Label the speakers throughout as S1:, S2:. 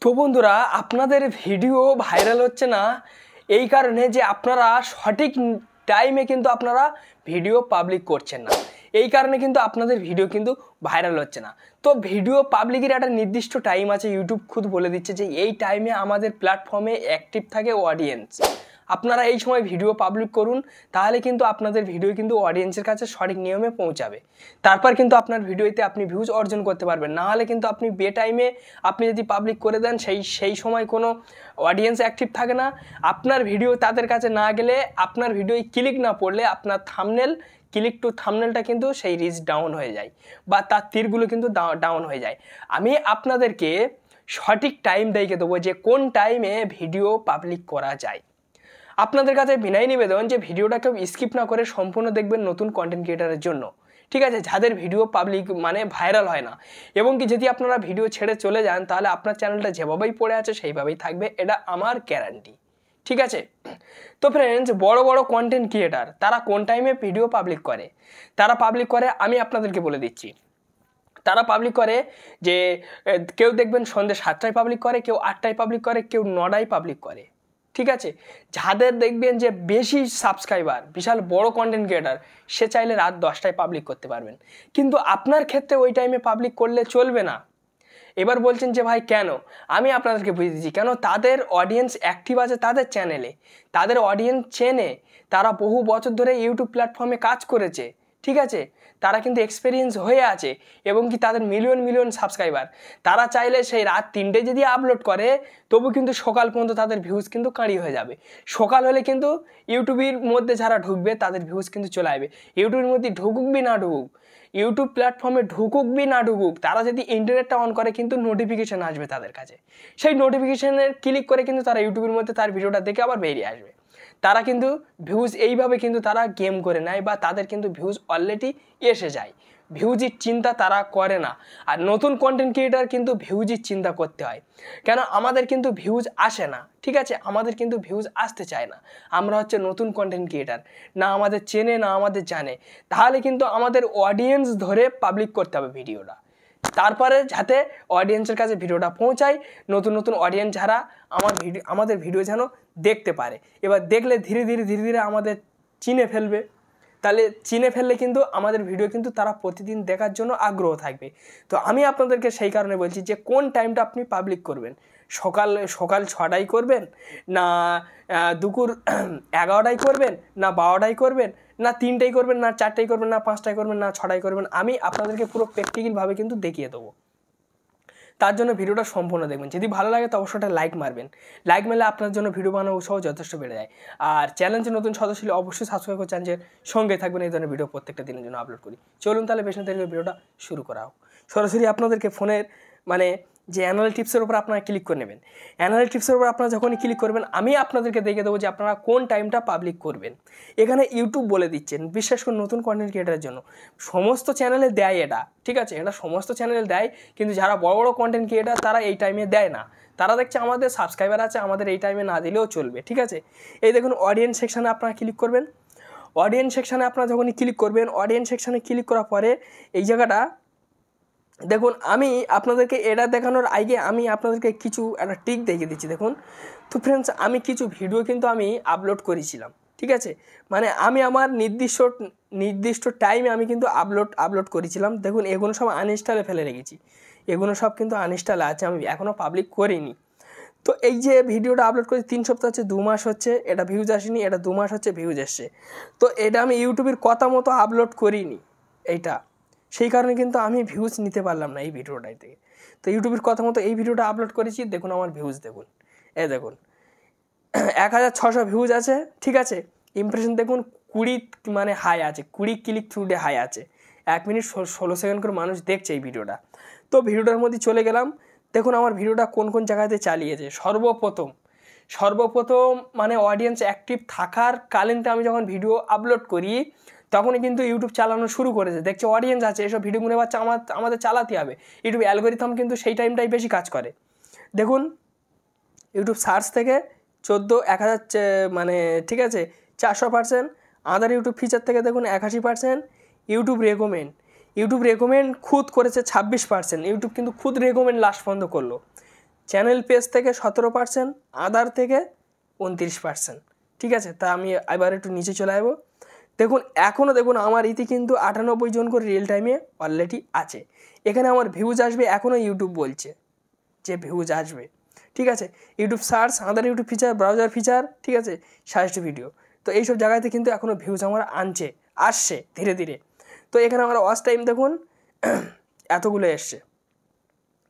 S1: তো বন্ধুরা, আপনাদের ভিডিও ভাইরাল হচ্ছে না এই কারণে যে আপনারা সঠিক টাইমে কিন্তু আপনারা ভিডিও পাবলিক করছেন না। এই কারণে কিন্তু আপনাদের ভিডিও কিন্তু ভাইরাল হচ্ছে না। তো ভিডিও পাবলিকের একটা নির্দিষ্ট টাইম আছে, ইউটিউব খুদ বলে দিচ্ছে যে এই টাইমে আমাদের প্ল্যাটফর্মে অ্যাক্টিভ থাকে অডিয়েন্স। আপনারা এই সময় ভিডিও পাবলিক করুন, তাহলে কিন্তু আপনাদের ভিডিও কিন্তু অডিয়েন্সের কাছে সঠিক নিয়মে পৌঁছাবে। তারপর কিন্তু আপনার ভিডিওতে আপনি ভিউজ অর্জন করতে পারবেন। না হলে কিন্তু আপনি টাইমে আপনি যদি পাবলিক করে দেন, সেই সময় কোনো অডিয়েন্স অ্যাক্টিভ থাকে না। আপনার ভিডিও তাদের কাছে না গেলে, আপনার ভিডিওয় ক্লিক না পড়লে আপনার থাম্বনেল, ক্লিক টু থাম্বনেলটা কিন্তু সেই রিচ ডাউন হয়ে যায় বা তার তীরগুলো কিন্তু ডাউন হয়ে যায়। আমি আপনাদেরকে সঠিক টাইম দেখিয়ে দেবো যে কোন টাইমে ভিডিও পাবলিক করা যায়। আপনাদের কাছে বিনয় নিবেদন যে ভিডিওটা কেউ স্কিপ না করে সম্পূর্ণ দেখবেন নতুন কন্টেন্ট ক্রিয়েটারের জন্য, ঠিক আছে, যাদের ভিডিও পাবলিক মানে ভাইরাল হয় না। এবং কি যদি আপনারা ভিডিও ছেড়ে চলে যান তাহলে আপনার চ্যানেলটা যেভাবেই পড়ে আছে সেইভাবেই থাকবে, এটা আমার গ্যারান্টি, ঠিক আছে। তো ফ্রেন্ডস, বড় বড় কন্টেন্ট ক্রিয়েটার তারা কোন টাইমে ভিডিও পাবলিক করে, তারা পাবলিক করে আমি আপনাদেরকে বলে দিচ্ছি। তারা পাবলিক করে যে কেউ দেখবেন সন্ধ্যে 7টায় পাবলিক করে, কেউ 8টায় পাবলিক করে, কেউ 9টায় পাবলিক করে, ঠিক আছে। যাদের দেখবেন যে বেশি সাবস্ক্রাইবার, বিশাল বড় কন্টেন্ট ক্রিয়েটার, সে চাইলে রাত 10টায় পাবলিক করতে পারবেন। কিন্তু আপনার ক্ষেত্রে ওই টাইমে পাবলিক করলে চলবে না। এবার বলছেন যে ভাই কেন, আমি আপনাদেরকে বুঝিয়ে দিচ্ছি কেন। তাদের অডিয়েন্স অ্যাক্টিভ আছে তাদের চ্যানেলে, তাদের অডিয়েন্স চেনে, তারা বহু বছর ধরে ইউটিউব প্ল্যাটফর্মে কাজ করেছে, ঠিক আছে, তারা কিন্তু এক্সপেরিয়েন্স হয়ে আছে এবং কি তাদের মিলিয়ন মিলিয়ন সাবস্ক্রাইবার। তারা চাইলে সেই রাত 3টে যদি আপলোড করে তবু কিন্তু সকাল পর্যন্ত তাদের ভিউজ কিন্তু কাঁড়ি হয়ে যাবে। সকাল হলে কিন্তু ইউটিউবের মধ্যে যারা ঢুকবে তাদের ভিউজ কিন্তু চলে আসবে। ইউটিউবের মধ্যে ঢুকুক বি না ঢুকুক, ইউটিউব প্ল্যাটফর্মে ঢুকুক বি না ঢুকুক, তারা যদি ইন্টারনেটটা অন করে কিন্তু নোটিফিকেশান আসবে তাদের কাছে। সেই নোটিফিকেশানের ক্লিক করে কিন্তু তারা ইউটিউবের মধ্যে তার ভিডিওটা দেখে আবার বেরিয়ে আসবে। তারা কিন্তু ভিউজ এইভাবে কিন্তু তারা গেম করে নেয় বা তাদের কিন্তু ভিউজ অলরেডি এসে যায়। ভিউজের চিন্তা তারা করে না। আর নতুন কন্টেন্ট ক্রিয়েটার কিন্তু ভিউজের চিন্তা করতে হয়, কেন আমাদের কিন্তু ভিউজ আসে না, ঠিক আছে, আমাদের কিন্তু ভিউজ আসতে চায় না। আমরা হচ্ছে নতুন কন্টেন্ট ক্রিয়েটার, না আমাদের চেনে না আমাদের জানে। তাহলে কিন্তু আমাদের অডিয়েন্স ধরে পাবলিক করতে হবে ভিডিওটা, তারপরে যাতে অডিয়েন্সের কাছে ভিডিওটা পৌঁছায়, নতুন নতুন অডিয়েন্স যারা আমাদের ভিডিও যেন দেখতে পারে। এবার দেখলে ধীরে ধীরে আমাদের চিনে ফেলবে। তাহলে চিনে ফেললে কিন্তু আমাদের ভিডিও কিন্তু তারা প্রতিদিন দেখার জন্য আগ্রহ থাকবে। তো আমি আপনাদেরকে সেই কারণে বলছি যে কোন টাইমটা আপনি পাবলিক করবেন। সকাল 6টায় করবেন, না দুপুর 11টায় করবেন, না 12টায় করবেন, না 3টায় করবেন, না 4টায় করবেন, না 5টায় করবেন, না 6টায় করবেন, আমি আপনাদেরকে পুরো প্র্যাকটিক্যালভাবে কিন্তু দেখিয়ে দেবো। তার জন্য ভিডিওটা সম্পূর্ণ দেখবেন। যদি ভালো লাগে তো অবশ্যই একটা লাইক মারবেন। লাইক মারলে আপনার জন্য ভিডিও বানানো উৎসাহ যথেষ্ট বেড়ে যায়। আর চ্যানেলে নতুন সদস্য হলে অবশ্যই সাবস্ক্রাইব করে চ্যানেলের সঙ্গে থাকবেন, এই ধরনের ভিডিও প্রত্যেকটা দিনের জন্য আপলোড করি। চলুন তাহলে বেশি না দেরি করে ভিডিওটা শুরু করা হোক। সরাসরি আপনাদেরকে ফোনের মানে যে অ্যানালিটিক্সের উপর আপনারা ক্লিক করে নেবেন। অ্যানালিটিক্সের উপর আপনারা যখনই ক্লিক করবেন আমি আপনাদেরকে দেখে দেবো যে আপনারা কোন টাইমটা পাবলিক করবেন। এখানে ইউটিউব বলে দিচ্ছেন, বিশেষ করে নতুন কন্টেন্ট ক্রিয়েটারের জন্য। সমস্ত চ্যানেলে দেয় এটা, ঠিক আছে, এটা সমস্ত চ্যানেলে দেয়, কিন্তু যারা বড় বড় কন্টেন্ট ক্রিয়েটার তারা এই টাইমে দেয় না। তারা দেখছে আমাদের সাবস্ক্রাইবার আছে, আমাদের এই টাইমে না দিলেও চলবে, ঠিক আছে। এই দেখুন অডিয়েন্স সেকশানে আপনারা ক্লিক করবেন। অডিয়েন্স সেকশানে আপনারা যখনই ক্লিক করবেন, অডিয়েন্স সেকশানে ক্লিক করার পরে এই জায়গাটা দেখুন, আমি আপনাদেরকে এটা দেখানোর আগে আমি আপনাদেরকে কিছু একটা ট্রিক দেখিয়ে দিচ্ছি। দেখুন তো ফ্রেন্ডস, আমি কিছু ভিডিও কিন্তু আমি আপলোড করেছিলাম, ঠিক আছে, মানে আমি আমার নির্দিষ্ট টাইমে আমি কিন্তু আপলোড করেছিলাম। দেখুন এগুলো সব আনইনস্টলে ফেলে রেখেছি, এগুলো সব কিন্তু আনইনস্টলে আছে, আমি এখনও পাবলিক করিনি। তো এই যে ভিডিওটা আপলোড করেছি 3 সপ্তাহ হচ্ছে, 2 মাস হচ্ছে, এটা ভিউজ আসেনি, এটা 2 মাস হচ্ছে ভিউজ এসছে। তো এটা আমি ইউটিউবের কথা মতো আপলোড করিনি এইটা, সেই কারণে কিন্তু আমি ভিউজ নিতে পারলাম না এই ভিডিওটাই থেকে। তো ইউটিউবের কথা মতো এই ভিডিওটা আপলোড করেছি, দেখুন আমার ভিউজ দেখুন, দেখুন 1600 ভিউজ আছে, ঠিক আছে। ইমপ্রেশন দেখুন 20 মানে হাই আছে, 20 ক্লিক থ্রু ডে হাই আছে। 1 মিনিট 16 সেকেন্ড করে মানুষ দেখছে এই ভিডিওটা। তো ভিডিওটার মধ্যে চলে গেলাম, দেখুন আমার ভিডিওটা কোন কোন জায়গাতে চালিয়েছে। সর্বপ্রথম মানে অডিয়েন্স অ্যাক্টিভ থাকার কালীনতে আমি যখন ভিডিও আপলোড করি তখনই কিন্তু ইউটিউব চালানো শুরু করেছে, দেখছে অডিয়েন্স আছে, এসব ভিডিও মনে পাচ্ছে আমাদের চালাতে হবে। ইউটিউব অ্যালগরিথম কিন্তু সেই টাইমটাই বেশি কাজ করে। দেখুন ইউটিউব সার্চ থেকে 1000 মানে ঠিক আছে 400%, আদার ইউটিউব ফিচার থেকে দেখুন 81%, ইউটিউব রেকমেন্ড খুদ করেছে 26%। ইউটিউব কিন্তু খুদ রেকমেন্ড লাস্ট পর্যন্ত করলো। চ্যানেল পেজ থেকে 17%, আদার থেকে 29%। ঠিক আছে, তা আমি এবার একটু নিচে চলে আসবো। দেখুন এখনও দেখুন আমার ইতি কিন্তু 98 জন করে রিয়েল টাইমে অলরেডি আছে। এখানে আমার ভিউজ আসবে, এখনও ইউটিউব বলছে যে ভিউজ আসবে। ঠিক আছে, ইউটিউব সার্চ, আদার ইউটিউব ফিচার, ব্রাউজার ফিচার, ঠিক আছে, সাজেস্ট ভিডিও, তো এইসব জায়গাতে কিন্তু এখনও ভিউজ আমার আসছে ধীরে ধীরে। তো এখানে আমার ওয়াচ টাইম দেখুন এতগুলো এসছে।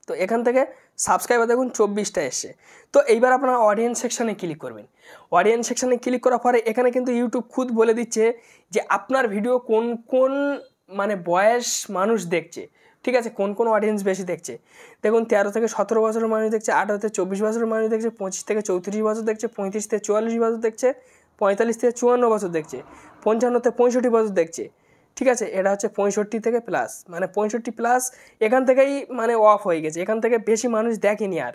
S1: তো এখান থেকে সাবস্ক্রাইবার দেখুন 24টা এসছে। তো এইবার আপনারা অডিয়েন্স সেকশানে ক্লিক করবেন। অডিয়েন্স সেকশানে ক্লিক করার পরে এখানে কিন্তু ইউটিউব খুদ বলে দিচ্ছে যে আপনার ভিডিও কোন কোন মানে বয়স মানুষ দেখছে। ঠিক আছে, কোন কোন অডিয়েন্স বেশি দেখছে। দেখুন 13 থেকে 17 বছরের মানুষ দেখছে, 18 থেকে 24 বছরের মানুষ দেখছে, 25 থেকে 34 বছর দেখছে, 35 থেকে 44 বছর দেখছে, 45 থেকে 54 বছর দেখছে, 55 থেকে 65 বছর দেখছে। ঠিক আছে, এটা হচ্ছে 65 থেকে প্লাস, মানে 65 প্লাস এখান থেকেই মানে অফ হয়ে গেছে, এখান থেকে বেশি মানুষ দেখেনি আর।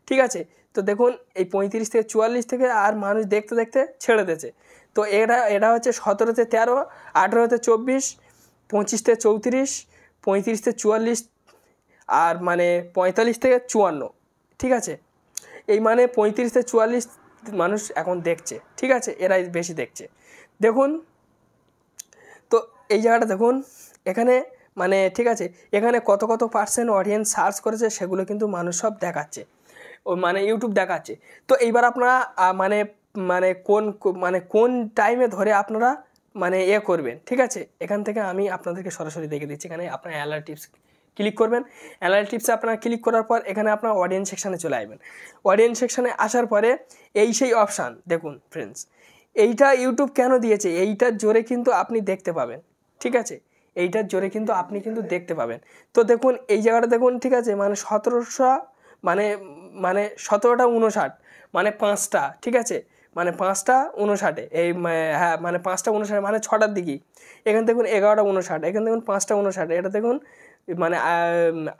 S1: ঠিক আছে, তো দেখুন এই 35 থেকে 44 থেকে আর মানুষ দেখতে দেখতে ছেড়ে দিয়েছে। তো এটা হচ্ছে 17 থেকে 13, 18 থেকে 24, 25 থেকে 34, 35 থেকে 44 আর মানে 45 থেকে 54। ঠিক আছে, এই মানে 35 থেকে 44 মানুষ এখন দেখছে। ঠিক আছে, এরাই বেশি দেখছে। দেখুন তো এই জায়গাটা দেখুন এখানে মানে ঠিক আছে, এখানে কত কত পার্সেন্ট অডিয়েন্স সার্চ করেছে সেগুলো কিন্তু মানুষ সব দেখাচ্ছে, ও মানে ইউটিউব দেখাচ্ছে। তো এইবার আপনারা মানে মানে কোন টাইমে ধরে আপনারা মানে করবেন। ঠিক আছে, এখান থেকে আমি আপনাদেরকে সরাসরি দেখে দিচ্ছি। এখানে আপনার অ্যালার্ট টিপস ক্লিক করবেন। অ্যালার্ট টিপসে আপনারা ক্লিক করার পর এখানে আপনার অডিয়েন্স সেকশানে চলে আসবেন। অডিয়েন্স সেকশানে আসার পরে এই সেই অপশান দেখুন ফ্রেন্ডস, এইটা ইউটিউব কেন দিয়েছে, এইটার জোরে কিন্তু আপনি দেখতে পাবেন। ঠিক আছে, এইটার জোরে কিন্তু আপনি কিন্তু দেখতে পাবেন। তো দেখুন এই জায়গাটা দেখুন, ঠিক আছে, মানে 1700 মানে 17টা 59 মানে 5টা। ঠিক আছে, মানে 5টা 59 এই হ্যাঁ মানে 5টা 59 মানে 6টার দিকেই। এখানে দেখুন 11টা 59, এখানে দেখুন 5টা 59, এটা দেখুন মানে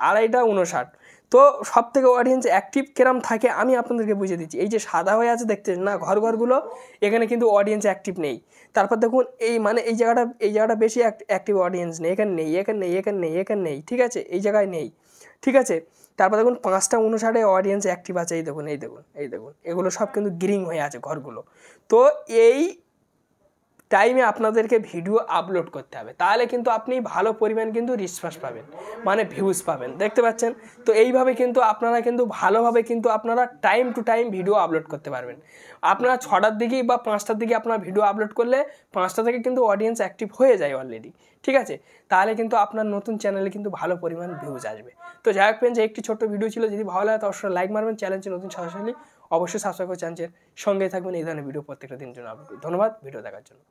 S1: 2:30টা 59। তো সব থেকে অডিয়েন্স অ্যাক্টিভ কেরাম থাকে আমি আপনাদেরকে বুঝিয়ে দিচ্ছি। এই যে সাদা হয়ে আছে দেখতে না ঘরগুলো, এখানে কিন্তু অডিয়েন্স অ্যাক্টিভ নেই। তারপর দেখুন এই মানে এই জায়গাটা বেশি অ্যাক্টিভ অডিয়েন্স নেই, এখানে নেই, এখানে নেই, এখানে নেই, এখানে নেই। ঠিক আছে, এই জায়গায় নেই। ঠিক আছে, তারপর দেখুন 5টা 59 অডিয়েন্স অ্যাক্টিভ আছে, এই দেখুন এগুলো সব কিন্তু গ্রিন হয়ে আছে ঘরগুলো। তো এই টাইমে আপনাদেরকে ভিডিও আপলোড করতে হবে, তাহলে কিন্তু আপনি ভালো পরিমাণ কিন্তু রিসপন্স পাবেন, মানে ভিউজ পাবেন। দেখতে পাচ্ছেন, তো এইভাবে কিন্তু আপনারা কিন্তু ভালোভাবে কিন্তু আপনারা time to time video upload করতে পারবেন। আপনারা 6টার দিকেই বা 5টার দিকে আপনারা ভিডিও আপলোড করলে 5টা থেকে কিন্তু অডিয়েন্স অ্যাক্টিভ হয়ে যায় অলরেডি। ঠিক আছে, তাহলে কিন্তু আপনার নতুন চ্যানেলে কিন্তু ভালো পরিমাণ ভিউজ আসবে। তো যাই হোক ফ্রেন্ডস, একটি ছোট্ট ভিডিও ছিল, যদি ভালো লাগে তো অবশ্যই লাইক মারবেন, চ্যানেলটি নতুন সরাসরি অবশ্যই সাবস্ক্রাইব করে চ্যানেলের সঙ্গেই থাকবেন। এই ধরনের ভিডিও প্রত্যেকটা দিনের জন্য আপলোড করি। ধন্যবাদ ভিডিও দেখার জন্য।